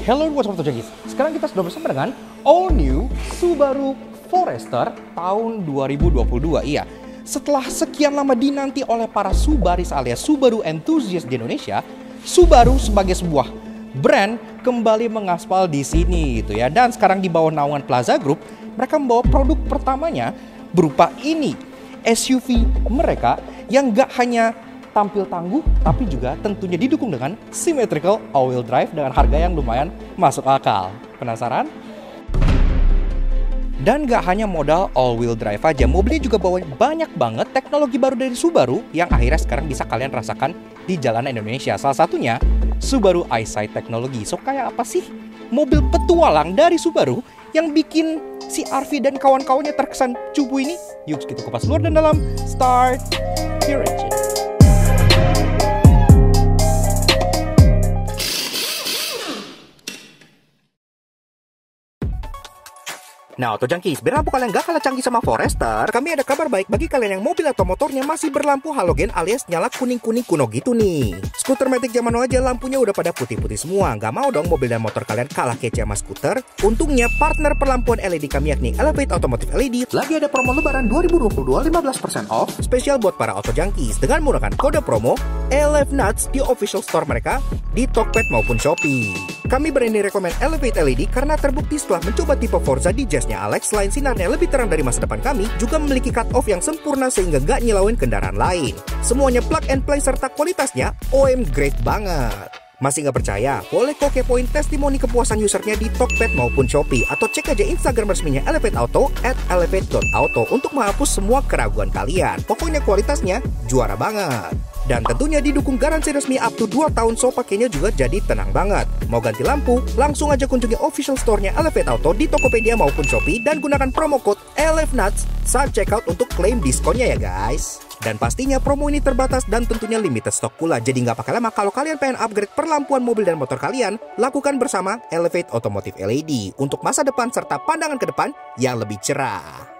Hello, what's up Junkies? Sekarang kita sudah bersama dengan all new Subaru Forester tahun 2022. Iya, setelah sekian lama dinanti oleh para Subaris alias Subaru enthusiast di Indonesia, Subaru sebagai sebuah brand kembali mengaspal di sini gitu ya. Dan sekarang di bawah naungan Plaza Group, mereka membawa produk pertamanya berupa ini, SUV mereka yang gak hanya tampil tangguh, tapi juga tentunya didukung dengan symmetrical all-wheel drive dengan harga yang lumayan masuk akal. Penasaran? Dan gak hanya modal all-wheel drive aja, mobilnya juga bawa banyak banget teknologi baru dari Subaru yang akhirnya sekarang bisa kalian rasakan di jalanan Indonesia. Salah satunya Subaru EyeSight Technology. So kayak apa sih mobil petualang dari Subaru yang bikin si RV dan kawan-kawannya terkesan cupu ini? Yuk kita kupas luar dan dalam. Start your engine. Nah, Auto Junkies, biar lampu kalian gak kalah canggih sama Forester, kami ada kabar baik bagi kalian yang mobil atau motornya masih berlampu halogen alias nyala kuning-kuning kuno gitu nih. Skuter Matic zaman now aja lampunya udah pada putih-putih semua. Gak mau dong mobil dan motor kalian kalah kece sama skuter? Untungnya partner perlampuan LED kami yakni Elevate Automotive LED lagi ada promo lebaran 2022 15% off spesial buat para Auto Junkies dengan menggunakan kode promo ELEVNUTS di official store mereka di Tokped maupun Shopee. Kami berani rekomen Elevate LED karena terbukti setelah mencoba tipe Forza di Jazz-nya Alex, selain sinarnya lebih terang dari masa depan kami, juga memiliki cut-off yang sempurna sehingga gak nyilauin kendaraan lain. Semuanya plug and play serta kualitasnya OM grade banget. Masih gak percaya? Boleh kok kepoin testimoni kepuasan usernya di Tokped maupun Shopee, atau cek aja Instagram resminya Elevate Auto @elevate.auto untuk menghapus semua keraguan kalian. Pokoknya kualitasnya juara banget. Dan tentunya didukung garansi resmi up to 2 tahun, so pakainya juga jadi tenang banget. Mau ganti lampu? Langsung aja kunjungi official store-nya Elevate Auto di Tokopedia maupun Shopee dan gunakan promo code ELEVNUTS saat checkout untuk klaim diskonnya ya guys. Dan pastinya promo ini terbatas dan tentunya limited stock pula. Jadi nggak pakai lama kalau kalian pengen upgrade perlampuan mobil dan motor kalian, lakukan bersama Elevate Automotive LED untuk masa depan serta pandangan ke depan yang lebih cerah.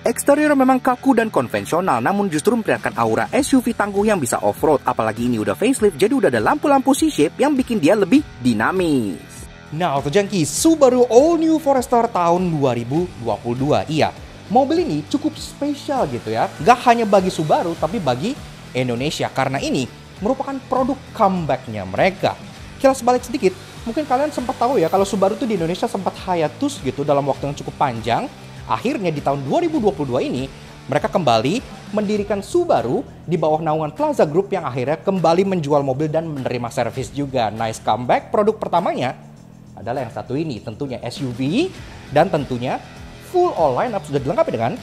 Eksterior memang kaku dan konvensional, namun justru memperlihatkan aura SUV tangguh yang bisa off-road. Apalagi ini udah facelift, jadi udah ada lampu-lampu C-shape yang bikin dia lebih dinamis. Nah, Auto Junkies, Subaru All New Forester tahun 2022. Iya, mobil ini cukup spesial gitu ya. Gak hanya bagi Subaru, tapi bagi Indonesia. Karena ini merupakan produk comeback-nya mereka. Kilas balik sedikit, mungkin kalian sempat tahu ya kalau Subaru tuh di Indonesia sempat hiatus gitu dalam waktu yang cukup panjang. Akhirnya di tahun 2022 ini, mereka kembali mendirikan Subaru di bawah naungan Plaza Group yang akhirnya kembali menjual mobil dan menerima servis juga. Nice comeback. Produk pertamanya adalah yang satu ini, tentunya SUV, dan tentunya full all lineup sudah dilengkapi dengan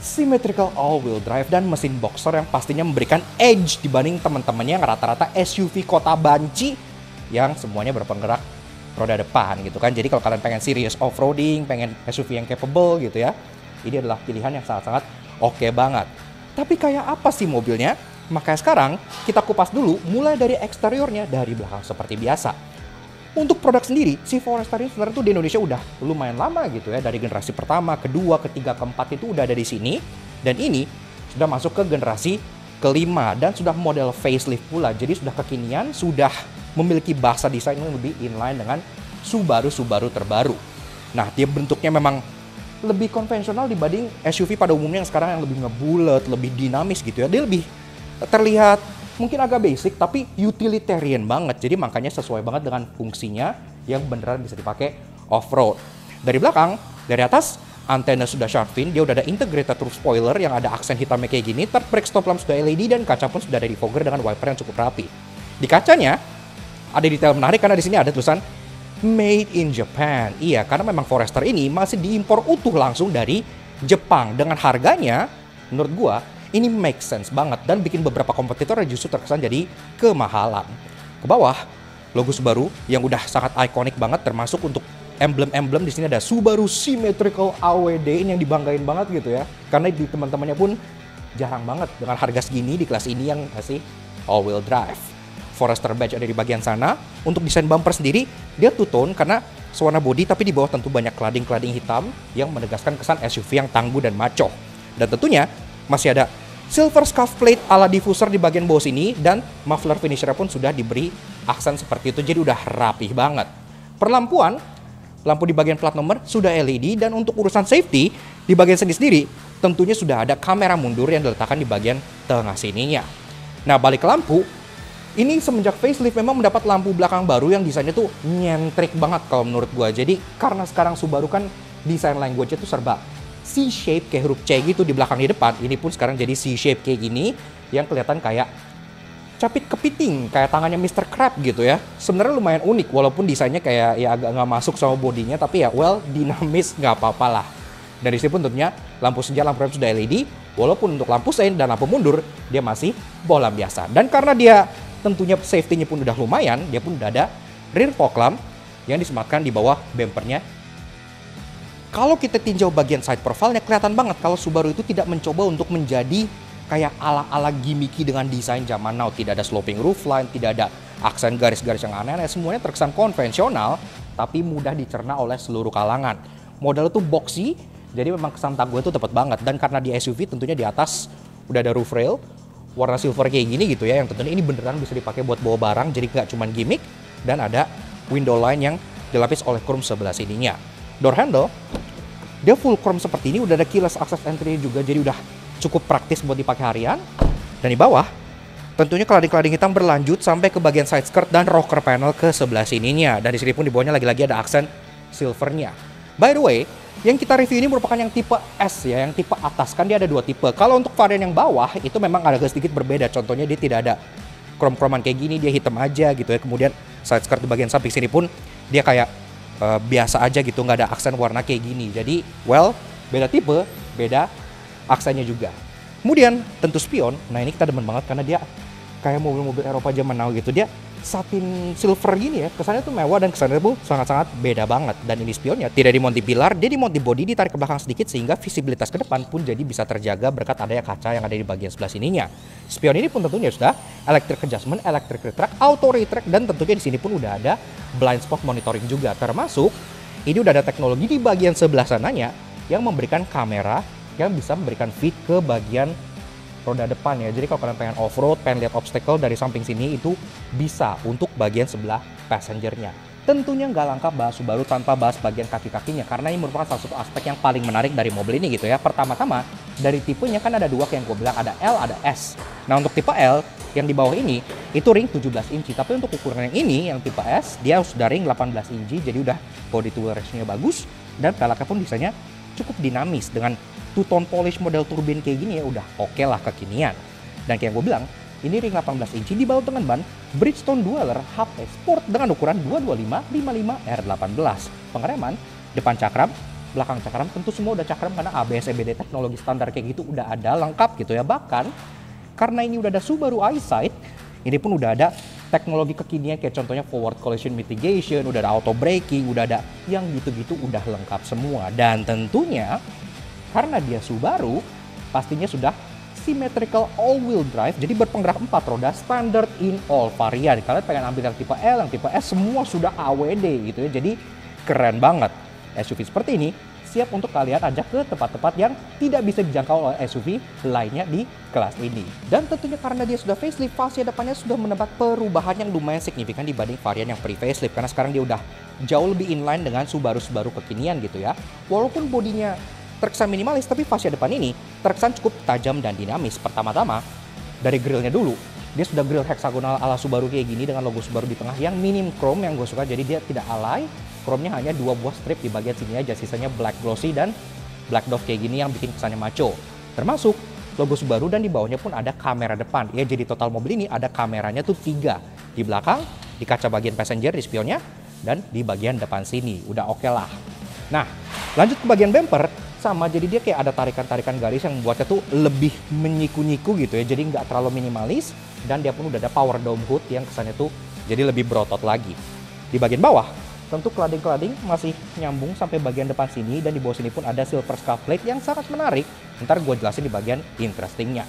symmetrical all-wheel drive dan mesin boxer yang pastinya memberikan edge dibanding teman-temannya yang rata-rata SUV kota banci yang semuanya berpenggerak roda depan gitu kan. Jadi kalau kalian pengen serious off-roading, pengen SUV yang capable gitu ya, ini adalah pilihan yang sangat-sangat oke banget. Tapi kayak apa sih mobilnya? Makanya sekarang kita kupas dulu mulai dari eksteriornya dari belakang seperti biasa. Untuk produk sendiri, si Forester ini sebenarnya tuh di Indonesia udah lumayan lama gitu ya. Dari generasi pertama, kedua, ketiga, keempat itu udah ada di sini. Dan ini sudah masuk ke generasi kelima dan sudah model facelift pula. Jadi sudah kekinian, sudah memiliki bahasa desain yang lebih inline dengan Subaru terbaru. Nah, dia bentuknya memang lebih konvensional dibanding SUV pada umumnya yang sekarang yang lebih ngebulet, lebih dinamis gitu ya. Dia lebih terlihat mungkin agak basic tapi utilitarian banget. Jadi makanya sesuai banget dengan fungsinya yang beneran bisa dipakai off-road. Dari belakang, dari atas, antena sudah shark fin, dia udah ada integrated roof spoiler yang ada aksen hitamnya kayak gini, third brake stop lamp sudah LED dan kaca pun sudah ada defogger dengan wiper yang cukup rapi. Di kacanya ada detail menarik karena di sini ada tulisan Made in Japan. Iya, karena memang Forester ini masih diimpor utuh langsung dari Jepang dengan harganya menurut gua ini make sense banget dan bikin beberapa kompetitor justru terkesan jadi kemahalan. Ke bawah logo Subaru yang udah sangat ikonik banget, termasuk untuk emblem-emblem di sini ada Subaru Symmetrical AWD ini yang dibanggain banget gitu ya. Karena di teman-temannya pun jarang banget dengan harga segini di kelas ini yang masih all-wheel drive. Forester badge ada di bagian sana. Untuk desain bumper sendiri, dia two-tone karena sewarna body, tapi di bawah tentu banyak cladding-cladding hitam yang menegaskan kesan SUV yang tangguh dan maco. Dan tentunya masih ada silver scuff plate ala diffuser di bagian bawah sini, dan muffler finisher pun sudah diberi aksen seperti itu, jadi udah rapih banget. Perlampuan, lampu di bagian plat nomor sudah LED, dan untuk urusan safety di bagian sini sendiri tentunya sudah ada kamera mundur yang diletakkan di bagian tengah sininya. Nah, balik ke lampu, ini semenjak facelift memang mendapat lampu belakang baru yang desainnya tuh nyentrik banget kalau menurut gua. Jadi karena sekarang Subaru kan desain language-nya tuh serba C-shape kayak huruf C gitu di belakang di depan. Ini pun sekarang jadi C-shape kayak gini yang kelihatan kayak capit kepiting, kayak tangannya Mr. Crab gitu ya. Sebenarnya lumayan unik walaupun desainnya kayak ya agak nggak masuk sama bodinya, tapi ya well dinamis nggak apa-apa lah. Dan di sini pun tentunya lampu senja, lampu rem sudah LED, walaupun untuk lampu sein dan lampu mundur dia masih bola biasa. Dan karena dia tentunya safety-nya pun udah lumayan, dia pun udah ada rear fog lamp yang disematkan di bawah bempernya. Kalau kita tinjau bagian side profile-nya, kelihatan banget kalau Subaru itu tidak mencoba untuk menjadi kayak ala-ala gimmicky dengan desain zaman now. Tidak ada sloping roofline, tidak ada aksen garis-garis yang aneh-aneh, semuanya terkesan konvensional tapi mudah dicerna oleh seluruh kalangan. Model itu boxy, jadi memang kesan tangguh itu tepat banget. Dan karena di SUV tentunya di atas udah ada roof rail warna silver kayak gini gitu ya, yang tentunya ini beneran bisa dipakai buat bawa barang, jadi nggak cuma gimmick. Dan ada window line yang dilapis oleh chrome sebelah sininya. Door handle dia full chrome seperti ini, udah ada keyless access entry juga, jadi udah cukup praktis buat dipakai harian. Dan di bawah tentunya cladding-cladding hitam berlanjut sampai ke bagian side skirt dan rocker panel ke sebelah sininya. Dan di sini pun di bawahnya lagi-lagi ada aksen silvernya. By the way, yang kita review ini merupakan yang tipe S ya, yang tipe atas. Kan dia ada dua tipe. Kalau untuk varian yang bawah itu memang agak sedikit berbeda. Contohnya dia tidak ada krom-kroman kayak gini, dia hitam aja gitu ya. Kemudian side skirt di bagian samping sini pun dia kayak biasa aja gitu, nggak ada aksen warna kayak gini. Jadi well, beda tipe, beda aksennya juga. Kemudian tentu spion. Nah ini kita demen banget karena dia kayak mobil-mobil Eropa zaman now gitu. Dia satin silver gini ya, kesannya tuh mewah dan kesannya tuh sangat-sangat beda banget. Dan ini spionnya tidak dimonti pilar, dia dimonti body, ditarik ke belakang sedikit sehingga visibilitas ke depan pun jadi bisa terjaga berkat adanya kaca yang ada di bagian sebelah sininya. Spion ini pun tentunya sudah electric adjustment, electric retract, auto retract, dan tentunya di sini pun udah ada blind spot monitoring juga. Termasuk ini udah ada teknologi di bagian sebelah sananya yang memberikan kamera yang bisa memberikan feed ke bagian roda depan ya. Jadi kalau kalian pengen off-road, pengen lihat obstacle dari samping sini, itu bisa untuk bagian sebelah passengernya. Tentunya nggak lengkap bahas Subaru tanpa bahas bagian kaki-kakinya, karena ini merupakan salah satu aspek yang paling menarik dari mobil ini gitu ya. Pertama-tama, dari tipenya kan ada dua kayak yang gue bilang, ada L, ada S. Nah untuk tipe L, yang di bawah ini, itu ring 17 inci. Tapi untuk ukuran yang ini, yang tipe S, dia sudah ring 18 inci, jadi udah body to wheel ratio-nya bagus, dan peleknya pun desainnya cukup dinamis dengan two-tone polish model turbin kayak gini ya, udah oke lah kekinian. Dan kayak yang gue bilang, ini ring 18 inci dibalut dengan ban Bridgestone Dweller HP Sport dengan ukuran 225/55R18. Pengereman, depan cakram, belakang cakram, tentu semua udah cakram karena ABS EBD teknologi standar kayak gitu udah ada lengkap gitu ya. Bahkan karena ini udah ada Subaru EyeSight, ini pun udah ada teknologi kekinian kayak contohnya forward collision mitigation, udah ada auto braking, udah ada yang gitu-gitu udah lengkap semua. Dan tentunya karena dia Subaru, pastinya sudah symmetrical all-wheel drive, jadi berpenggerak 4 roda standard in all varian. Kalian pengen ambil yang tipe L, yang tipe S, semua sudah AWD gitu ya. Jadi keren banget. SUV seperti ini siap untuk kalian ajak ke tempat-tempat yang tidak bisa dijangkau oleh SUV lainnya di kelas ini. Dan tentunya karena dia sudah facelift, fascia depannya sudah mendapat perubahan yang lumayan signifikan dibanding varian yang pre-facelift. Karena sekarang dia udah jauh lebih inline dengan Subaru-Subaru kekinian gitu ya. Walaupun bodinya terkesan minimalis, tapi fascia depan ini terkesan cukup tajam dan dinamis. Pertama-tama, dari grillnya dulu. Dia sudah grill heksagonal ala Subaru kayak gini dengan logo Subaru di tengah yang minim chrome yang gue suka. Jadi dia tidak alay, chrome-nya hanya 2 buah strip di bagian sini aja. Sisanya black glossy dan black dove kayak gini yang bikin kesannya maco. Termasuk logo Subaru, dan di bawahnya pun ada kamera depan. Ya, jadi total mobil ini ada kameranya tuh 3. Di belakang, di kaca bagian passenger, di spionnya, dan di bagian depan sini. Udah oke lah. Nah, lanjut ke bagian bumper. Sama, jadi dia kayak ada tarikan-tarikan garis yang membuatnya tuh lebih menyiku-nyiku gitu ya. Jadi nggak terlalu minimalis, dan dia pun udah ada power dome hood yang kesannya tuh jadi lebih berotot lagi. Di bagian bawah, tentu klading-klading masih nyambung sampai bagian depan sini, dan di bawah sini pun ada silver scuff plate yang sangat menarik. Ntar gue jelasin di bagian interestingnya.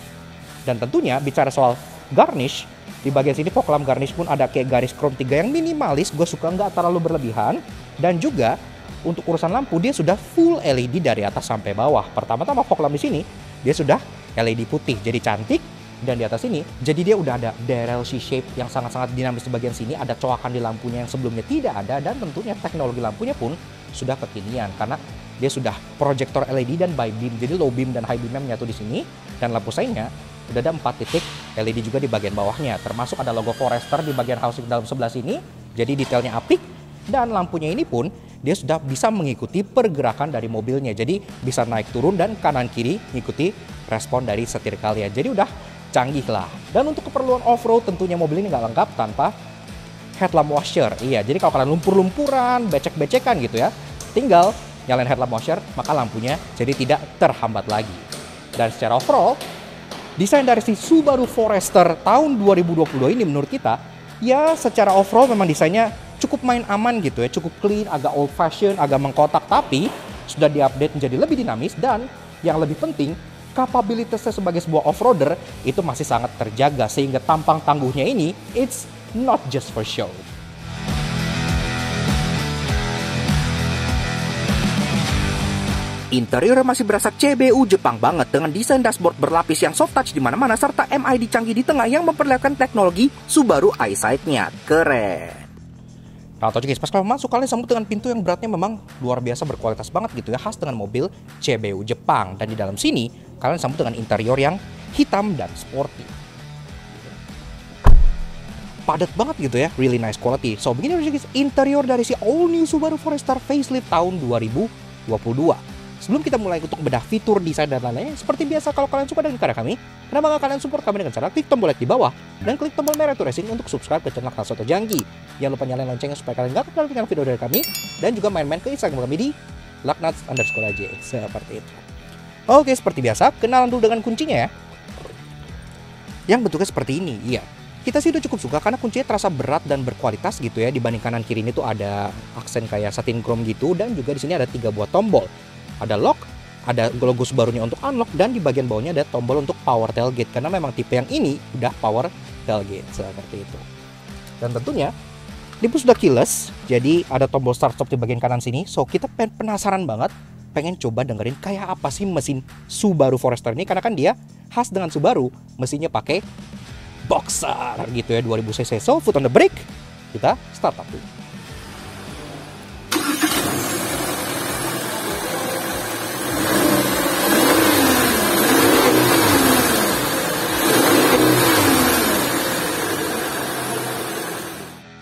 Dan tentunya bicara soal garnish, di bagian sini fog lamp garnish pun ada kayak garis chrome 3 yang minimalis, gue suka nggak terlalu berlebihan. Dan juga untuk urusan lampu dia sudah full LED dari atas sampai bawah. Pertama-tama fog lamp di sini dia sudah LED putih, jadi cantik. Dan di atas ini, jadi dia udah ada Darrell C-shape yang sangat-sangat dinamis di bagian sini. Ada coakan di lampunya yang sebelumnya tidak ada. Dan tentunya teknologi lampunya pun sudah kekinian, karena dia sudah proyektor LED dan bi beam. Jadi low beam dan high beamnya menyatu di sini. Dan lampu sainya udah ada 4 titik LED juga di bagian bawahnya. Termasuk ada logo Forester di bagian housing dalam sebelah sini. Jadi detailnya apik. Dan lampunya ini pun dia sudah bisa mengikuti pergerakan dari mobilnya. Jadi bisa naik turun dan kanan kiri mengikuti respon dari setir kalian. Jadi udah canggih lah. Dan untuk keperluan off-road tentunya mobil ini nggak lengkap tanpa headlamp washer. Iya, jadi kalau kalian lumpur-lumpuran, becek-becekan gitu ya, tinggal nyalain headlamp washer, maka lampunya jadi tidak terhambat lagi. Dan secara overall, desain dari si Subaru Forester tahun 2022 ini menurut kita, ya secara overall memang desainnya cukup main aman gitu ya, cukup clean, agak old fashion, agak mengkotak, tapi sudah diupdate menjadi lebih dinamis. Dan yang lebih penting, kapabilitasnya sebagai sebuah off-roader itu masih sangat terjaga, sehingga tampang tangguhnya ini it's not just for show. Interior masih berasa CBU Jepang banget dengan desain dashboard berlapis yang soft touch di mana-mana serta MID canggih di tengah yang memperlihatkan teknologi Subaru EyeSight-nya. Keren. Nah, atau guys, pas kalian masuk kalian sambut dengan pintu yang beratnya memang luar biasa berkualitas banget gitu ya, khas dengan mobil CBU Jepang. Dan di dalam sini kalian sambut dengan interior yang hitam dan sporty. Padat banget gitu ya, really nice quality. So begini guys, interior dari si all new Subaru Forester facelift tahun 2022. Sebelum kita mulai untuk bedah fitur, desain, dan lain-lainnya, seperti biasa kalau kalian suka dengan karya kami, kenapa nggak kalian support kami dengan cara klik tombol like di bawah dan klik tombol merah itu racing untuk subscribe ke channel Soto Jangki. Jangan lupa nyalain loncengnya supaya kalian nggak ketinggalan video dari kami, dan juga main-main ke Instagram kami di laknats_aja seperti itu. Oke, seperti biasa, kenalan dulu dengan kuncinya ya. Yang bentuknya seperti ini, iya. Kita sih udah cukup suka karena kuncinya terasa berat dan berkualitas gitu ya. Dibanding kanan kiri ini tuh ada aksen kayak satin chrome gitu, dan juga di sini ada 3 buah tombol. Ada lock, ada logo Subarunya untuk unlock, dan di bagian bawahnya ada tombol untuk power tailgate karena memang tipe yang ini udah power tailgate seperti itu. Dan tentunya ini pun sudah keyless, jadi ada tombol start stop di bagian kanan sini. So kita penasaran banget, pengen coba dengerin kayak apa sih mesin Subaru Forester ini, karena kan dia khas dengan Subaru, mesinnya pakai boxer gitu ya, 2000 cc. So foot on the brake, kita start up dulu.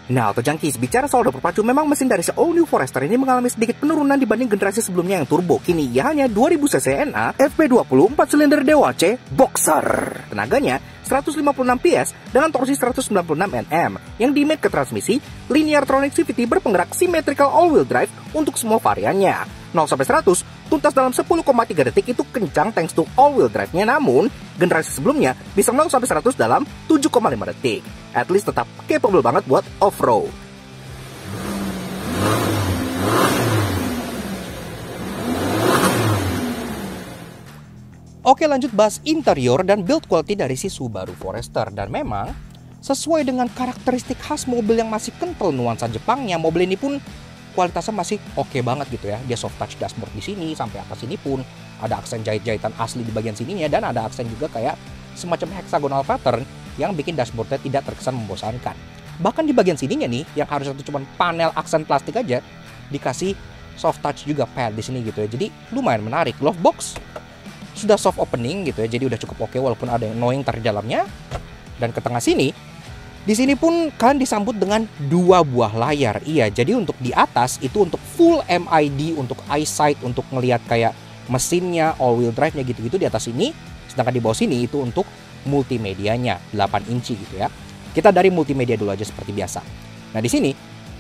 Nah, Auto Junkies, bicara soal roda berpacu, memang mesin dari si All New Forester ini mengalami sedikit penurunan dibanding generasi sebelumnya yang turbo. Kini ia hanya 2000 cc NA, FP20, 4 silinder DOHC, boxer. Tenaganya 156 PS dengan torsi 196 Nm yang dimate ke transmisi linear tronic CVT berpenggerak symmetrical all-wheel drive untuk semua variannya. 0-100 tuntas dalam 10,3 detik itu kencang thanks to all-wheel drive-nya, namun generasi sebelumnya bisa 0-100 dalam 7,5 detik. At least tetap capable banget buat off-road. Oke, lanjut bahas interior dan build quality dari si Subaru Forester. Dan memang sesuai dengan karakteristik khas mobil yang masih kental nuansa Jepangnya, mobil ini pun kualitasnya masih oke banget gitu ya. Dia soft touch dashboard di sini, sampai atas sini pun ada aksen jahit-jahitan asli di bagian sininya, dan ada aksen juga kayak semacam hexagonal pattern yang bikin dashboardnya tidak terkesan membosankan. Bahkan di bagian sininya nih, yang harusnya itu cuma panel aksen plastik aja, dikasih soft touch juga pad di sini gitu ya. Jadi lumayan menarik. Glove box sudah soft opening gitu ya, jadi udah cukup oke walaupun ada yang annoying di dalamnya. Dan ke tengah sini, di sini pun kalian disambut dengan 2 buah layar. Iya, jadi untuk di atas itu untuk full MID, untuk EyeSight, untuk ngelihat kayak mesinnya, all-wheel drive-nya gitu-gitu di atas ini. Sedangkan di bawah sini itu untuk multimedianya, 8 inci gitu ya. Kita dari multimedia dulu aja seperti biasa. Nah, di sini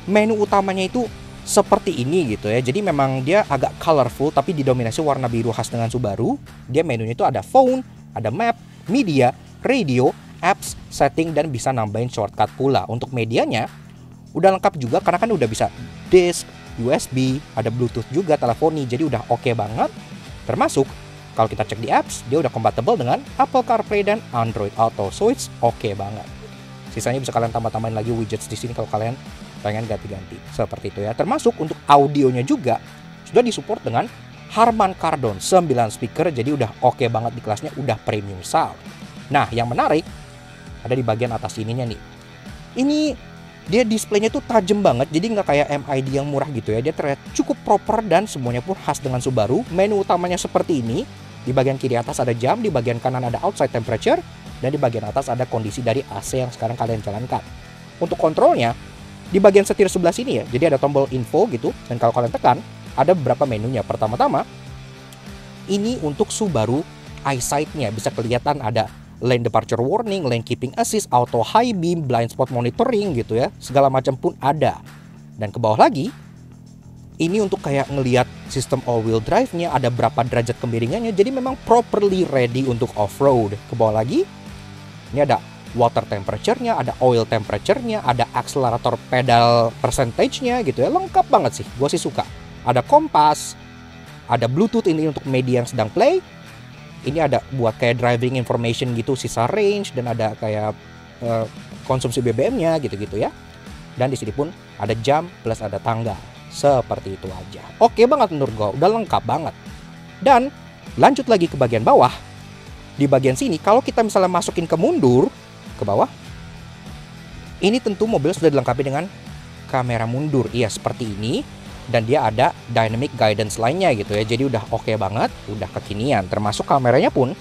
menu utamanya itu seperti ini gitu ya. Jadi memang dia agak colorful tapi didominasi warna biru khas dengan Subaru. Dia menunya itu ada phone, ada map, media, radio, apps, setting, dan bisa nambahin shortcut pula. Untuk medianya udah lengkap juga karena kan udah bisa disk, USB, ada Bluetooth juga, teleponi, jadi udah oke banget. Termasuk kalau kita cek di apps, dia udah compatible dengan Apple CarPlay dan Android Auto, so it's oke banget. Sisanya bisa kalian tambah-tambahin lagi widgets di sini kalau kalian pengen ganti-ganti seperti itu ya. Termasuk untuk audionya juga sudah disupport dengan Harman Kardon 9 speaker, jadi udah oke banget di kelasnya, udah premium sound. Nah, yang menarik ada di bagian atas ininya nih. Ini dia displaynya tuh tajam banget, jadi nggak kayak MID yang murah gitu ya. Dia terlihat cukup proper dan semuanya pun khas dengan Subaru. Menu utamanya seperti ini. Di bagian kiri atas ada jam, di bagian kanan ada outside temperature, dan di bagian atas ada kondisi dari AC yang sekarang kalian jalankan. Untuk kontrolnya, di bagian setir sebelah sini ya, jadi ada tombol info gitu, dan kalau kalian tekan, ada beberapa menunya. Pertama-tama, ini untuk Subaru EyeSight-nya, bisa kelihatan ada lane departure warning, lane keeping assist, auto high beam, blind spot monitoring gitu ya. Segala macam pun ada. Dan ke bawah lagi, ini untuk kayak ngelihat sistem all wheel drive-nya, ada berapa derajat kemiringannya. Jadi memang properly ready untuk off-road. Ke bawah lagi, ini ada water temperature-nya, ada oil temperature-nya, ada accelerator pedal percentage-nya gitu ya. Lengkap banget sih, gue sih suka. Ada kompas, ada Bluetooth ini untuk media yang sedang play. Ini ada buat kayak driving information gitu, sisa range, dan ada kayak konsumsi BBM-nya gitu-gitu ya. Dan di sini pun ada jam plus ada tanggal. Seperti itu aja. Oke banget menurut gue, udah lengkap banget. Dan lanjut lagi ke bagian bawah. Di bagian sini kalau kita misalnya masukin ke mundur ke bawah, ini tentu mobil sudah dilengkapi dengan kamera mundur. Iya, seperti ini. Dan dia ada dynamic guidance lainnya gitu ya. Jadi udah oke banget, udah kekinian. Termasuk kameranya pun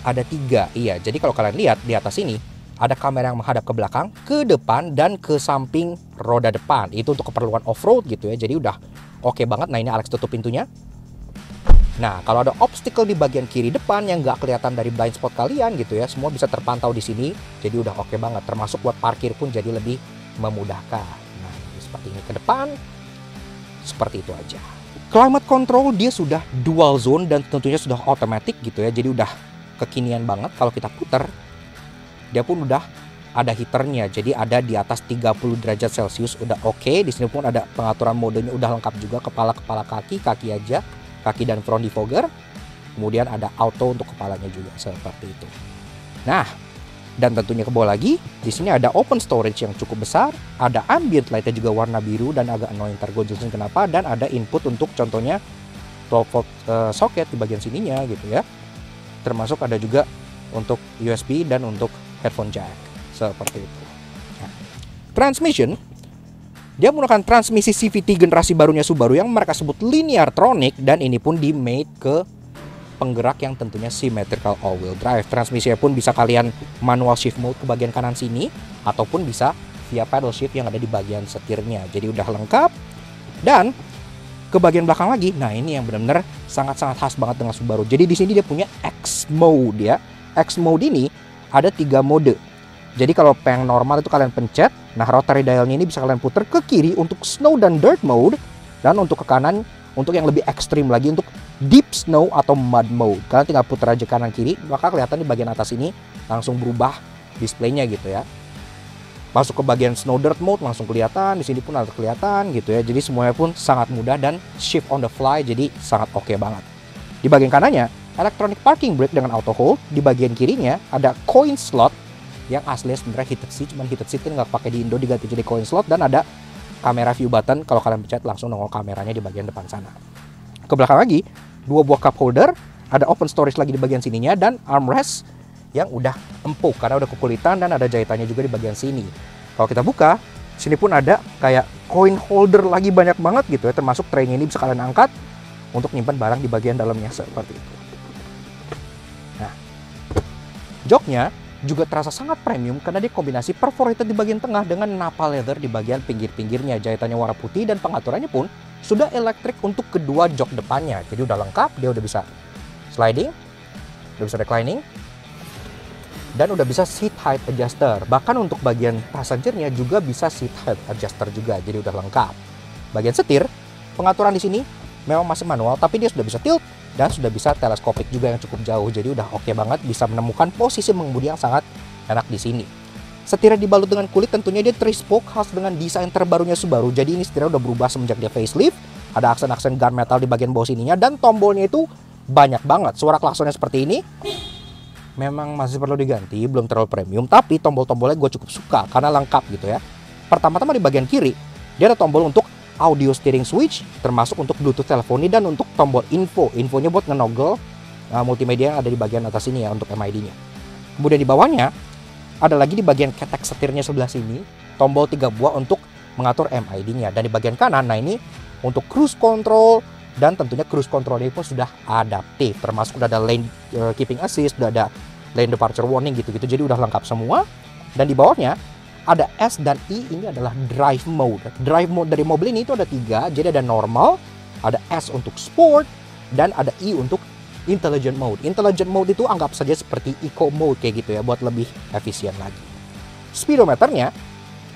ada 3. Iya, jadi kalau kalian lihat di atas ini ada kamera yang menghadap ke belakang, ke depan, dan ke samping roda depan. Itu untuk keperluan off-road gitu ya. Jadi udah oke banget. Nah, ini Alex tutup pintunya. Nah, kalau ada obstacle di bagian kiri depan yang nggak kelihatan dari blind spot kalian gitu ya, semua bisa terpantau di sini. Jadi udah oke banget. Termasuk buat parkir pun jadi lebih memudahkan. Nah, seperti ini ke depan. Seperti itu aja. Climate control dia sudah dual zone dan tentunya sudah otomatis gitu ya. Jadi udah kekinian banget. Kalau kita putar, dia pun udah ada heaternya. Jadi ada di atas 30 derajat Celcius, udah oke. Di sini pun ada pengaturan modenya, udah lengkap juga. Kepala kaki aja, kaki dan front defogger. Kemudian ada auto untuk kepalanya juga seperti itu. Nah, dan tentunya ke bawah lagi, di sini ada open storage yang cukup besar, ada ambient light-nya juga warna biru dan agak annoying, ntar gue jelasin kenapa, dan ada input untuk contohnya 12 volt socket di bagian sininya gitu ya. Termasuk ada juga untuk USB dan untuk headphone jack seperti itu. Nah, transmission, dia menggunakan transmisi CVT generasi barunya Subaru yang mereka sebut Lineartronic, dan ini pun di made ke penggerak yang tentunya symmetrical all-wheel drive. Transmisinya pun bisa kalian manual shift mode ke bagian kanan sini, ataupun bisa via pedal shift yang ada di bagian setirnya. Jadi udah lengkap. Dan ke bagian belakang lagi, nah ini yang benar-benar sangat-sangat khas banget dengan Subaru. Jadi di sini dia punya X mode ya. X mode ini ada 3 mode. Jadi kalau yang normal itu kalian pencet, nah rotary dialnya ini bisa kalian putar ke kiri untuk snow dan dirt mode, dan untuk ke kanan untuk yang lebih ekstrim lagi untuk deep snow atau mud mode. Kalian tinggal putar aja kanan kiri, maka kelihatan di bagian atas ini langsung berubah displaynya gitu ya. Masuk ke bagian snow dirt mode langsung kelihatan, di sini pun ada kelihatan gitu ya. Jadi semuanya pun sangat mudah dan shift on the fly, jadi sangat oke banget. Di bagian kanannya electronic parking brake dengan auto hold, di bagian kirinya ada coin slot yang asli sebenarnya heated seat, cuman heated seat kan nggak pakai di Indo, diganti jadi coin slot, dan ada kamera view button, kalau kalian pencet langsung nongol kameranya di bagian depan sana. Ke belakang lagi, 2 buah cup holder, ada open storage lagi di bagian sininya, dan armrest yang udah empuk karena udah kekulitan, dan ada jahitannya juga di bagian sini. Kalau kita buka, sini pun ada kayak coin holder lagi banyak banget gitu ya, termasuk tray ini bisa kalian angkat untuk nyimpan barang di bagian dalamnya seperti itu. Nah, joknya juga terasa sangat premium karena dia kombinasi perforated di bagian tengah dengan napa leather di bagian pinggir-pinggirnya. Jahitannya warna putih dan pengaturannya pun sudah elektrik untuk kedua jok depannya. Jadi udah lengkap, dia udah bisa sliding, udah bisa reclining, dan udah bisa seat height adjuster. Bahkan untuk bagian passengernya juga bisa seat height adjuster juga. Jadi udah lengkap. Bagian setir, pengaturan di sini memang masih manual, tapi dia sudah bisa tilt dan sudah bisa teleskopik juga yang cukup jauh. Jadi udah oke banget, bisa menemukan posisi mengemudi yang sangat enak di sini. Setirnya dibalut dengan kulit, tentunya dia 3-spoke khas dengan desain terbarunya Subaru. Jadi ini setirnya udah berubah semenjak dia facelift. Ada aksen-aksen gunmetal di bagian bawah sininya, dan tombolnya itu banyak banget. Suara klaksonnya seperti ini. Memang masih perlu diganti, belum terlalu premium, tapi tombol-tombolnya gue cukup suka karena lengkap gitu ya. Pertama-tama di bagian kiri, dia ada tombol untuk audio steering switch, termasuk untuk Bluetooth teleponi, dan untuk tombol info. Infonya buat ngenoggle multimedia yang ada di bagian atas ini ya, untuk MID-nya. Kemudian di bawahnya, ada lagi di bagian ketek setirnya sebelah sini, tombol 3 buah untuk mengatur MID-nya. Dan di bagian kanan, nah ini untuk cruise control, dan tentunya cruise control-nya pun sudah adaptif. Termasuk udah ada lane keeping assist, udah ada lane departure warning gitu-gitu. Jadi udah lengkap semua. Dan di bawahnya, ada S dan I, ini adalah drive mode. Drive mode dari mobil ini itu ada 3, jadi ada normal, ada S untuk sport, dan ada I untuk intelligent mode. Intelligent mode itu anggap saja seperti eco mode kayak gitu ya, buat lebih efisien lagi. Speedometernya,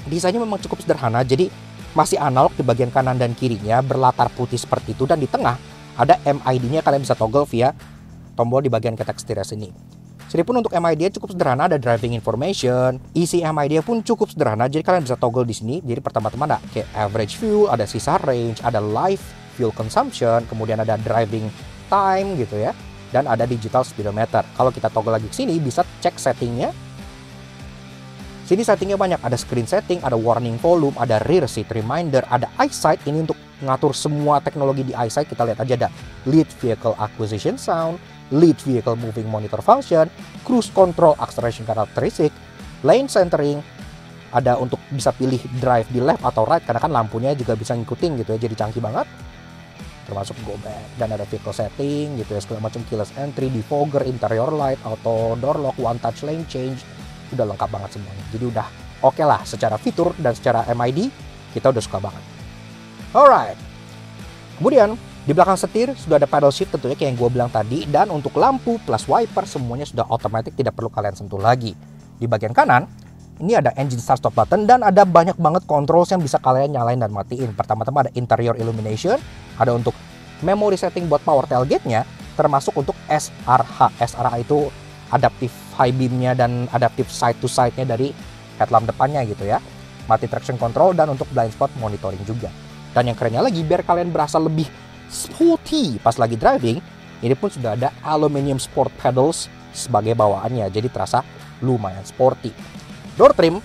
desainnya memang cukup sederhana, jadi masih analog di bagian kanan dan kirinya, berlatar putih seperti itu, dan di tengah ada MID-nya, kalian bisa toggle via tombol di bagian ketek setirnya sini. Jadi pun untuk MID cukup sederhana, ada driving information, isi MID pun cukup sederhana, jadi kalian bisa toggle di sini. Jadi pertama-tama ada kayak average fuel, ada sisa range, ada live fuel consumption, kemudian ada driving time gitu ya, dan ada digital speedometer. Kalau kita toggle lagi ke sini, bisa cek settingnya. Sini settingnya banyak, ada screen setting, ada warning volume, ada rear seat reminder, ada eyesight. Ini untuk ngatur semua teknologi di eyesight. Kita lihat aja, ada lead vehicle acquisition sound, lead vehicle moving monitor function, cruise control acceleration characteristic, lane centering, ada untuk bisa pilih drive di left atau right, karena kan lampunya juga bisa ngikutin gitu ya, jadi canggih banget. Termasuk go back, dan ada vehicle setting gitu ya, segala macam, keyless entry, defogger, interior light, auto door lock, one touch lane change, udah lengkap banget semuanya. Jadi udah oke lah secara fitur dan secara MID, kita udah suka banget. Alright, kemudian di belakang setir sudah ada paddle shift tentunya kayak yang gue bilang tadi, dan untuk lampu plus wiper semuanya sudah otomatis, tidak perlu kalian sentuh lagi. Di bagian kanan ini ada engine start stop button, dan ada banyak banget controls yang bisa kalian nyalain dan matiin. Pertama-tama ada interior illumination, ada untuk memory setting buat power tailgate-nya, termasuk untuk SRH. SRH itu adaptive high beam-nya dan adaptive side to side-nya dari headlamp depannya gitu ya. Multi traction control, dan untuk blind spot monitoring juga. Dan yang kerennya lagi, biar kalian berasa lebih sporty pas lagi driving, ini pun sudah ada aluminium sport pedals sebagai bawaannya, jadi terasa lumayan sporty. Door trim,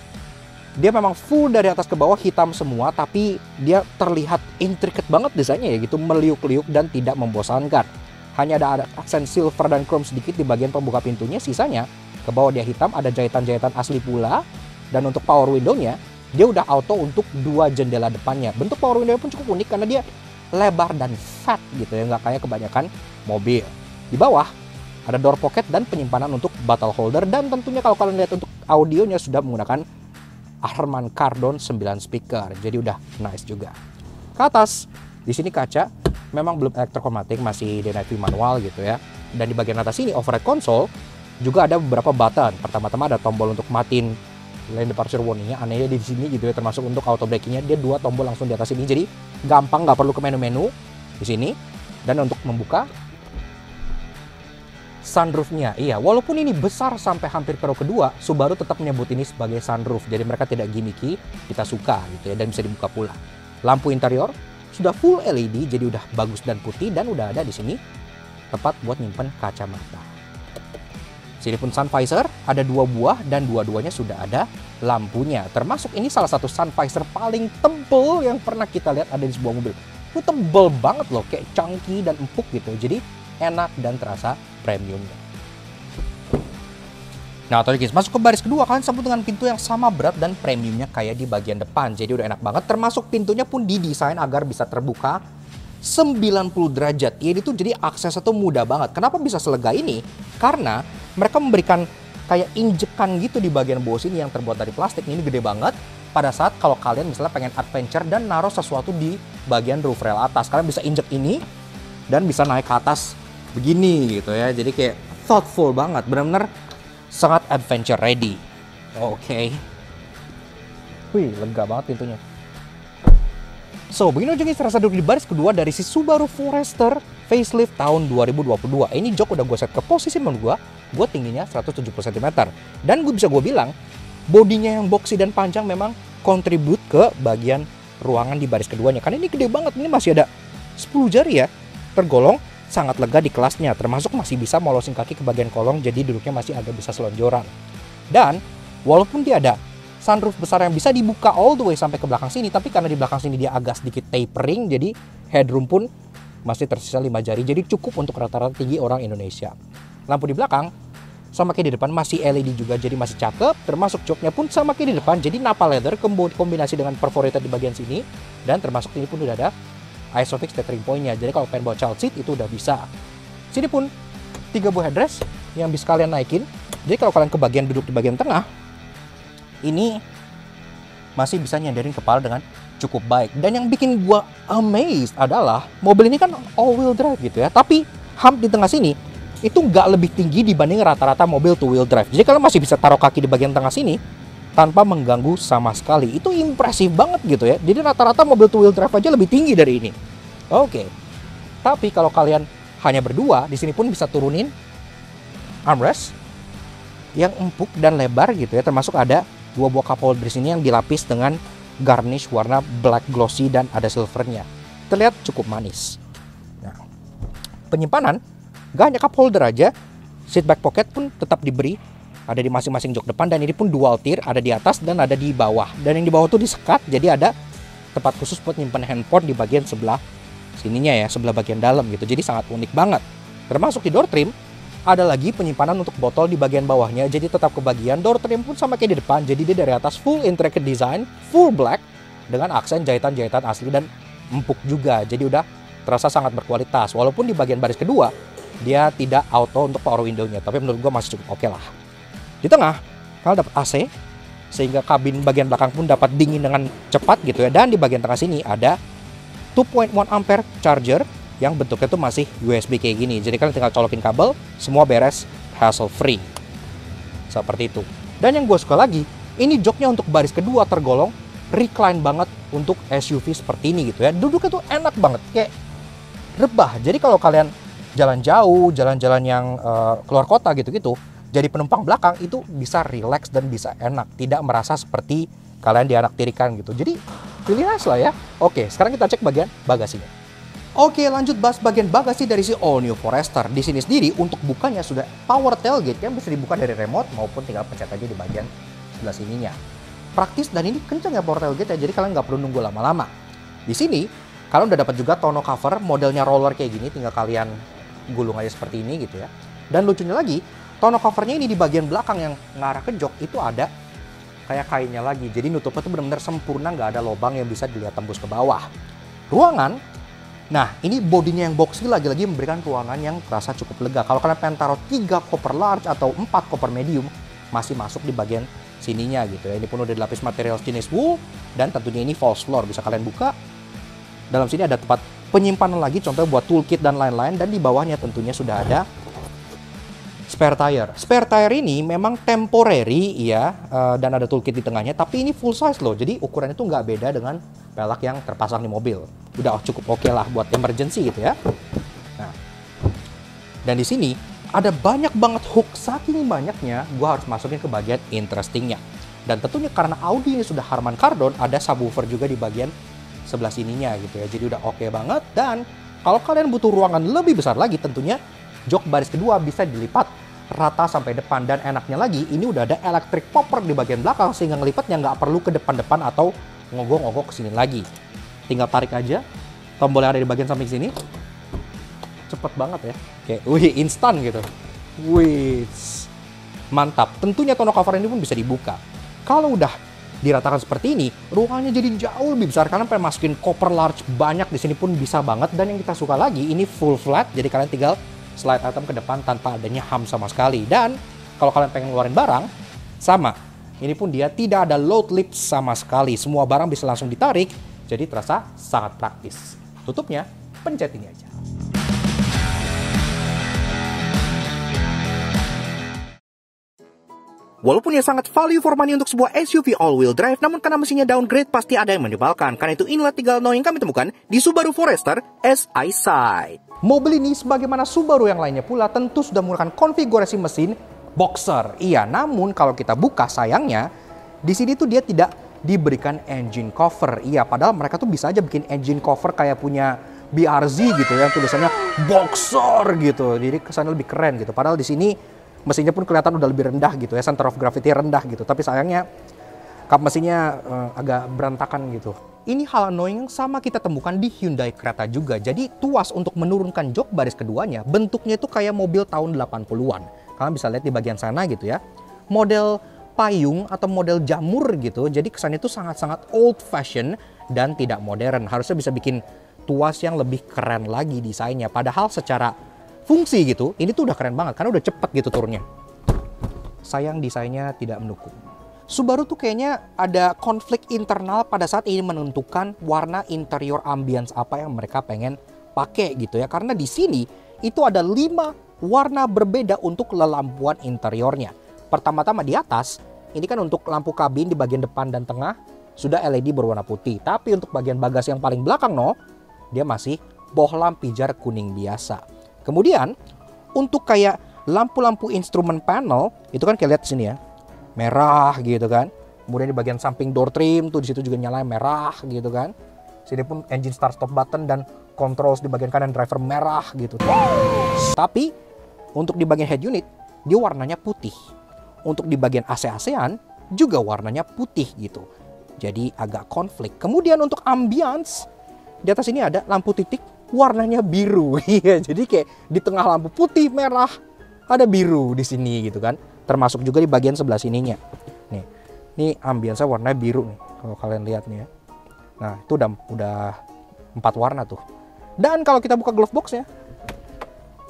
dia memang full dari atas ke bawah hitam semua, tapi dia terlihat intricate banget desainnya ya gitu, meliuk-liuk dan tidak membosankan. Hanya ada aksen silver dan chrome sedikit di bagian pembuka pintunya, sisanya ke bawah dia hitam, ada jahitan-jahitan asli pula. Dan untuk power window-nya, dia udah auto untuk 2 jendela depannya. Bentuk power window pun cukup unik karena dia lebar dan fat gitu ya, nggak kayak kebanyakan mobil. Di bawah ada door pocket dan penyimpanan untuk bottle holder, dan tentunya kalau kalian lihat untuk audionya sudah menggunakan Harman Kardon 9 speaker, jadi udah nice juga. Ke atas, di sini kaca memang belum elektromatik, masih DNIV manual gitu ya. Dan di bagian atas ini override console juga ada beberapa button. Pertama-tama ada tombol untuk matiin lane departure warningnya, anehnya di sini gitu ya, termasuk untuk auto brakingnya dia 2 tombol langsung di atas ini, jadi gampang, nggak perlu ke menu-menu di sini. Dan untuk membuka sunroofnya, iya, walaupun ini besar sampai hampir ke row kedua, Subaru tetap menyebut ini sebagai sunroof. Jadi mereka tidak gimmicky, kita suka gitu ya, dan bisa dibuka pula. Lampu interior sudah full LED, jadi udah bagus dan putih, dan udah ada di sini tempat buat nyimpen kacamata. Sini pun sun visor ada 2 buah, dan dua-duanya sudah ada lampunya. Termasuk ini salah satu sun visor paling tebel yang pernah kita lihat ada di sebuah mobil. Itu tebel banget loh, kayak chunky dan empuk gitu. Jadi enak dan terasa premiumnya. Nah, oke guys, masuk ke baris kedua, kalian sambut dengan pintu yang sama berat dan premiumnya kayak di bagian depan. Jadi udah enak banget, termasuk pintunya pun didesain agar bisa terbuka 90 derajat. Ini tuh jadi aksesnya tuh mudah banget. Kenapa bisa selega ini? Karena mereka memberikan kayak injekan gitu di bagian bawah sini yang terbuat dari plastik. Ini gede banget. Pada saat kalau kalian misalnya pengen adventure dan naruh sesuatu di bagian roof rail atas, kalian bisa injek ini dan bisa naik ke atas begini gitu ya. Jadi kayak thoughtful banget, benar-benar sangat adventure ready. Oke. Wih, lega banget pintunya. So, begini aja guys, rasa duduk di baris kedua dari si Subaru Forester facelift tahun 2022. Ini jok udah gue set ke posisi menurut gue tingginya 170 cm. Dan gue bilang, bodinya yang boxy dan panjang memang kontribut ke bagian ruangan di baris keduanya. Karena ini gede banget, ini masih ada 10 jari ya. Tergolong sangat lega di kelasnya, termasuk masih bisa molosin kaki ke bagian kolong, jadi duduknya masih agak bisa selonjoran. Dan walaupun dia ada sunroof besar yang bisa dibuka all the way sampai ke belakang sini, tapi karena di belakang sini dia agak sedikit tapering, jadi headroom pun masih tersisa 5 jari, jadi cukup untuk rata-rata tinggi orang Indonesia. Lampu di belakang sama kayak di depan masih LED juga, jadi masih cakep, termasuk joknya pun sama kayak di depan, jadi Nappa leather kombinasi dengan perforated di bagian sini, dan termasuk ini pun udah ada Isofix tethering point-nya, jadi kalau pengen bawa child seat itu udah bisa. Sini pun 3 buah headrest yang bisa kalian naikin, jadi kalau kalian ke bagian duduk di bagian tengah, ini masih bisa nyandarin kepala dengan cukup baik. Dan yang bikin gua amazed adalah mobil ini kan all wheel drive gitu ya, tapi hump di tengah sini itu nggak lebih tinggi dibanding rata-rata mobil two wheel drive. Jadi kalian masih bisa taruh kaki di bagian tengah sini tanpa mengganggu sama sekali. Itu impresif banget gitu ya. Jadi rata-rata mobil two wheel drive aja lebih tinggi dari ini. Oke. Tapi kalau kalian hanya berdua, di sini pun bisa turunin armrest yang empuk dan lebar gitu ya. Termasuk ada 2 buah cup holder di sini yang dilapis dengan garnish warna black glossy dan ada silvernya. Terlihat cukup manis. Nah, penyimpanan gak hanya cup holder aja, seat back pocket pun tetap diberi ada di masing-masing jok depan, dan ini pun dual tier, ada di atas dan ada di bawah. Dan yang di bawah tuh disekat, jadi ada tempat khusus buat nyimpan handphone di bagian sebelah sininya ya, sebelah bagian dalam gitu. Jadi sangat unik banget. Termasuk di door trim ada lagi penyimpanan untuk botol di bagian bawahnya, jadi tetap kebagian. Door trim pun sama kayak di depan, jadi dia dari atas full intricate design, full black dengan aksen jahitan-jahitan asli dan empuk juga. Jadi udah terasa sangat berkualitas. Walaupun di bagian baris kedua dia tidak auto untuk power window-nya, tapi menurut gua masih cukup oke lah. Di tengah kalian dapat AC sehingga kabin bagian belakang pun dapat dingin dengan cepat gitu ya. Dan di bagian tengah sini ada 2.1 ampere charger yang bentuknya tuh masih USB kayak gini. Jadi kalian tinggal colokin kabel, semua beres, hassle free. Seperti itu. Dan yang gue suka lagi, ini joknya untuk baris kedua tergolong recline banget untuk SUV seperti ini gitu ya. Duduknya tuh enak banget, kayak rebah. Jadi kalau kalian jalan jauh, jalan-jalan yang keluar kota gitu-gitu, jadi penumpang belakang itu bisa relax dan bisa enak, tidak merasa seperti kalian dianaktirikan gitu. Jadi pilih nice lah ya. Oke, sekarang kita cek bagian bagasinya. Oke, lanjut bahas bagian bagasi dari si All New Forester. Di sini sendiri untuk bukanya sudah power tailgate yang bisa dibuka dari remote maupun tinggal pencet aja di bagian sebelah sininya. Praktis dan ini kenceng ya power tailgate ya, jadi kalian nggak perlu nunggu lama-lama. Di sini kalian udah dapat juga tonneau cover modelnya roller kayak gini, tinggal kalian gulung aja seperti ini gitu ya. Dan lucunya lagi, tonneau covernya ini di bagian belakang yang ngarah ke jok itu ada kayak kainnya lagi. Jadi nutupnya tuh benar-benar sempurna, nggak ada lubang yang bisa dilihat tembus ke bawah. Ruangan, nah ini bodinya yang boxy lagi-lagi memberikan ruangan yang terasa cukup lega. Kalau kalian pengen taruh 3 koper large atau 4 koper medium, masih masuk di bagian sininya gitu ya. Ini pun udah dilapis material jenis wool dan tentunya ini false floor, bisa kalian buka. Dalam sini ada tempat penyimpanan lagi, contohnya buat toolkit dan lain-lain, dan di bawahnya tentunya sudah ada spare tire. Spare tire ini memang temporary ya, dan ada toolkit di tengahnya, tapi ini full size loh. Jadi ukurannya tuh nggak beda dengan pelak yang terpasang di mobil. Udah cukup oke lah buat emergency gitu ya. Nah, dan di sini ada banyak banget hook, saking banyaknya gue harus masukin ke bagian interestingnya. Dan tentunya karena Audi ini sudah Harman Kardon, ada subwoofer juga di bagian sebelah sininya gitu ya. Jadi udah oke banget. Dan kalau kalian butuh ruangan lebih besar lagi, tentunya jok baris kedua bisa dilipat rata sampai depan. Dan enaknya lagi, ini udah ada electric popper di bagian belakang sehingga ngelipatnya nggak perlu ke depan-depan atau ngogok-ngogok ke sini lagi. Tinggal tarik aja tombol yang ada di bagian samping sini. Cepet banget ya. Kayak wih, instan gitu. Wih, mantap. Tentunya tonneau cover ini pun bisa dibuka. Kalau udah diratakan seperti ini, ruangannya jadi jauh lebih besar. Kalian pengen masukin koper large banyak di sini pun bisa banget. Dan yang kita suka lagi, ini full flat. Jadi kalian tinggal slide item ke depan tanpa adanya hump sama sekali. Dan kalau kalian pengen ngeluarin barang, sama. Ini pun dia tidak ada load lip sama sekali. Semua barang bisa langsung ditarik. Jadi terasa sangat praktis. Tutupnya, pencet ini aja. Walaupun ya sangat value for money untuk sebuah SUV all-wheel drive, namun karena mesinnya downgrade pasti ada yang menyebalkan. Karena itu inilah 3 hal yang kami temukan di Subaru Forester SI Side. Mobil ini sebagaimana Subaru yang lainnya pula tentu sudah menggunakan konfigurasi mesin Boxer. Iya, namun kalau kita buka sayangnya di sini tuh dia tidak diberikan engine cover. Iya, padahal mereka tuh bisa aja bikin engine cover kayak punya BRZ gitu ya, tulisannya Boxer gitu. Jadi kesannya lebih keren gitu. Padahal di sini mesinnya pun kelihatan udah lebih rendah gitu ya, center of gravity rendah gitu. Tapi sayangnya kap mesinnya agak berantakan gitu. Ini hal annoying yang sama kita temukan di Hyundai Creta juga. Jadi tuas untuk menurunkan jok baris keduanya bentuknya itu kayak mobil tahun 80-an. Kalian bisa lihat di bagian sana gitu ya. Model payung atau model jamur gitu. Jadi kesannya itu sangat-sangat old fashion dan tidak modern. Harusnya bisa bikin tuas yang lebih keren lagi desainnya. Padahal secara fungsi gitu, ini tuh udah keren banget karena udah cepet gitu turunnya. Sayang desainnya tidak mendukung. Subaru tuh kayaknya ada konflik internal pada saat ini menentukan warna interior ambience apa yang mereka pengen pakai gitu ya. Karena di sini itu ada 5 warna berbeda untuk lelampuan interiornya. Pertama-tama di atas, ini kan untuk lampu kabin di bagian depan dan tengah sudah LED berwarna putih. Tapi untuk bagian bagasi yang paling belakang dia masih bohlam pijar kuning biasa. Kemudian untuk kayak lampu-lampu instrumen panel itu kan kayak lihat di sini ya. Merah gitu kan. Kemudian di bagian samping door trim tuh di situ juga nyala merah gitu kan. Sini pun engine start stop button dan controls di bagian kanan driver merah gitu. Tapi untuk di bagian head unit dia warnanya putih. Untuk di bagian AC-AC-an juga warnanya putih gitu. Jadi agak konflik. Kemudian untuk ambience di atas ini ada lampu titik warnanya biru. Iya, jadi kayak di tengah lampu putih merah ada biru di sini gitu kan. Termasuk juga di bagian sebelah sininya. Nih, ini ambience warna biru nih. Kalau kalian lihat nih ya. Nah, itu udah 4 warna tuh. Dan kalau kita buka glove box-nya,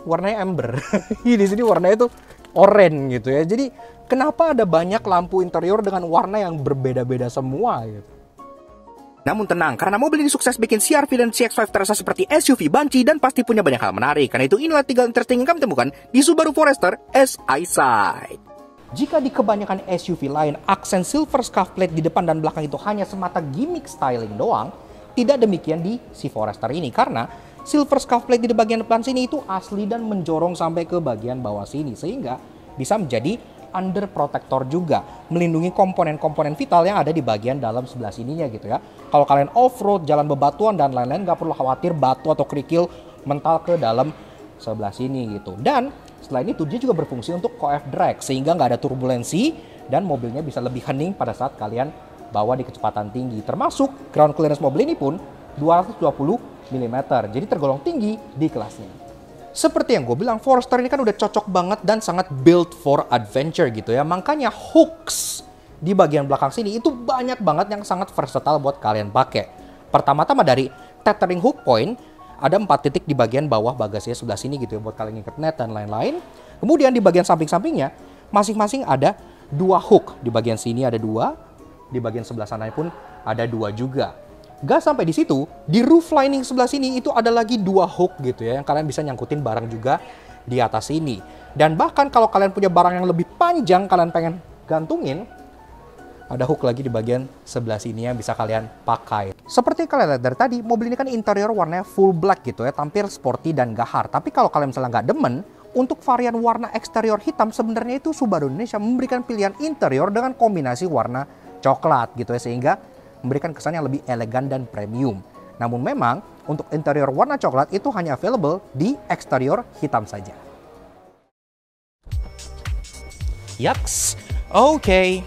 warnanya amber. Di sini warnanya tuh oranye gitu ya. Jadi kenapa ada banyak lampu interior dengan warna yang berbeda-beda semua gitu. Namun tenang, karena mobil ini sukses bikin CR-V dan CX-5 terasa seperti SUV banci dan pasti punya banyak hal menarik. Karena itu inilah 3 interesting yang kami temukan di Subaru Forester S Eyesight. Jika di kebanyakan SUV lain, aksen silver scuff plate di depan dan belakang itu hanya semata gimmick styling doang, tidak demikian di si Forester ini. Karena silver scuff plate di bagian depan sini itu asli dan menjorong sampai ke bagian bawah sini. Sehingga bisa menjadi under protector juga, melindungi komponen-komponen vital yang ada di bagian dalam sebelah sininya gitu ya. Kalau kalian off-road, jalan bebatuan dan lain-lain, nggak perlu khawatir batu atau kerikil mental ke dalam sebelah sini gitu. Dan selain itu dia juga berfungsi untuk coef drag sehingga nggak ada turbulensi dan mobilnya bisa lebih hening pada saat kalian bawa di kecepatan tinggi. Termasuk ground clearance mobil ini pun 220 mm, jadi tergolong tinggi di kelasnya. Seperti yang gue bilang, Forester ini kan udah cocok banget dan sangat built for adventure gitu ya. Makanya hooks di bagian belakang sini itu banyak banget yang sangat versatile buat kalian pakai. Pertama-tama dari tethering hook point, ada 4 titik di bagian bawah bagasinya sebelah sini gitu ya buat kalian ngikat net dan lain-lain. Kemudian di bagian samping-sampingnya masing-masing ada 2 hook. Di bagian sini ada 2, di bagian sebelah sana pun ada 2 juga. Gak sampai di situ, di roof lining sebelah sini itu ada lagi 2 hook gitu ya yang kalian bisa nyangkutin barang juga di atas ini. Dan bahkan kalau kalian punya barang yang lebih panjang kalian pengen gantungin, ada hook lagi di bagian sebelah sini yang bisa kalian pakai. Seperti kalian lihat dari tadi, mobil ini kan interior warnanya full black gitu ya, tampil sporty dan gahar. Tapi kalau kalian misalnya nggak demen, untuk varian warna eksterior hitam sebenarnya itu Subaru Indonesia memberikan pilihan interior dengan kombinasi warna coklat gitu ya, sehingga memberikan kesan yang lebih elegan dan premium. Namun memang untuk interior warna coklat itu hanya available di eksterior hitam saja. Yaks, oke.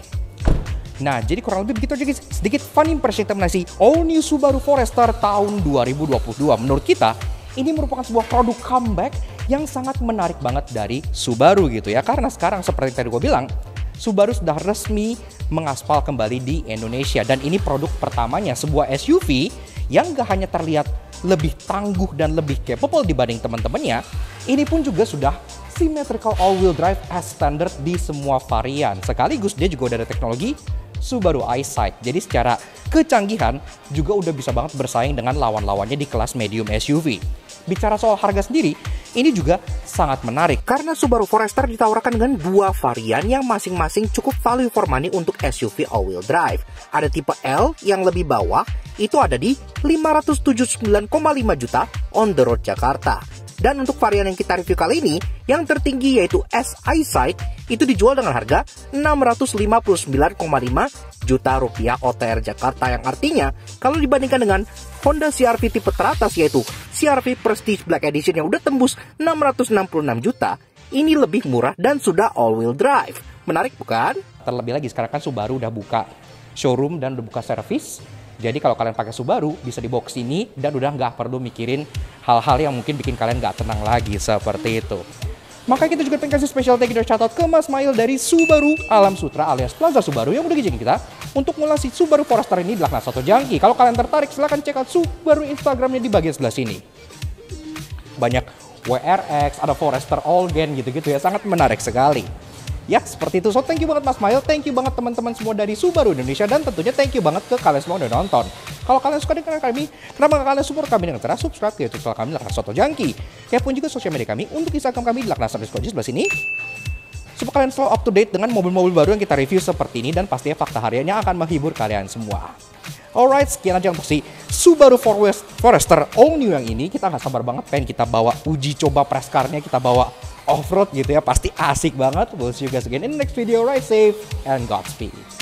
Nah, jadi kurang lebih begitu aja guys. Sedikit fun impression kita mengenai all new Subaru Forester tahun 2022. Menurut kita, ini merupakan sebuah produk comeback yang sangat menarik banget dari Subaru gitu ya. Karena sekarang seperti tadi gue bilang, Subaru sudah resmi mengaspal kembali di Indonesia. Dan ini produk pertamanya, sebuah SUV yang gak hanya terlihat lebih tangguh dan lebih capable dibanding teman-temannya, ini pun juga sudah symmetrical all-wheel drive as standard di semua varian. Sekaligus dia juga udah ada teknologi Subaru Eyesight. Jadi secara kecanggihan juga udah bisa banget bersaing dengan lawan-lawannya di kelas medium SUV. Bicara soal harga sendiri, ini juga sangat menarik. Karena Subaru Forester ditawarkan dengan 2 varian yang masing-masing cukup value for money untuk SUV all-wheel drive. Ada tipe L yang lebih bawah, itu ada di 579,5 juta on the road Jakarta. Dan untuk varian yang kita review kali ini, yang tertinggi yaitu S Eyesight, itu dijual dengan harga 659,5 juta rupiah OTR Jakarta, yang artinya kalau dibandingkan dengan Honda CR-V tipe teratas yaitu CR-V Prestige Black Edition yang udah tembus 666 juta, ini lebih murah dan sudah all-wheel drive. Menarik bukan? Terlebih lagi sekarang kan Subaru udah buka showroom dan udah buka servis. Jadi kalau kalian pakai Subaru bisa dibawa ke sini dan udah nggak perlu mikirin hal-hal yang mungkin bikin kalian nggak tenang lagi seperti itu. Maka kita juga pengen kasih special thank you dan shoutout ke Mas Mail dari Subaru Alam Sutra alias Plaza Subaru yang udah ngizinin kita untuk ngulasi Subaru Forester ini di Lakna Soto Jangki. Kalau kalian tertarik silahkan check out Subaru Instagramnya di bagian sebelah sini. Banyak WRX, ada Forester Allgen gitu-gitu ya, sangat menarik sekali. Ya, seperti itu. So, thank you banget Mas Mail, thank you banget teman-teman semua dari Subaru Indonesia, dan tentunya thank you banget ke kalian semua udah nonton. Kalau kalian suka dengan kami, kenapa kalian support kami dengan cara subscribe ke YouTube channel kami Lakna Soto Jangki. Kepoin juga sosial media kami untuk Instagram kami di Lakna_Soto sebelah sini. Supaya kalian selalu up to date dengan mobil-mobil baru yang kita review seperti ini, dan pastinya fakta hariannya akan menghibur kalian semua. Alright, sekian aja untuk si Subaru Forester All New yang ini. Kita nggak sabar banget pengen kita bawa uji coba press car-nya, kita bawa off-road gitu ya. Pasti asik banget. We'll see you guys again in the next video. Ride safe and Godspeed.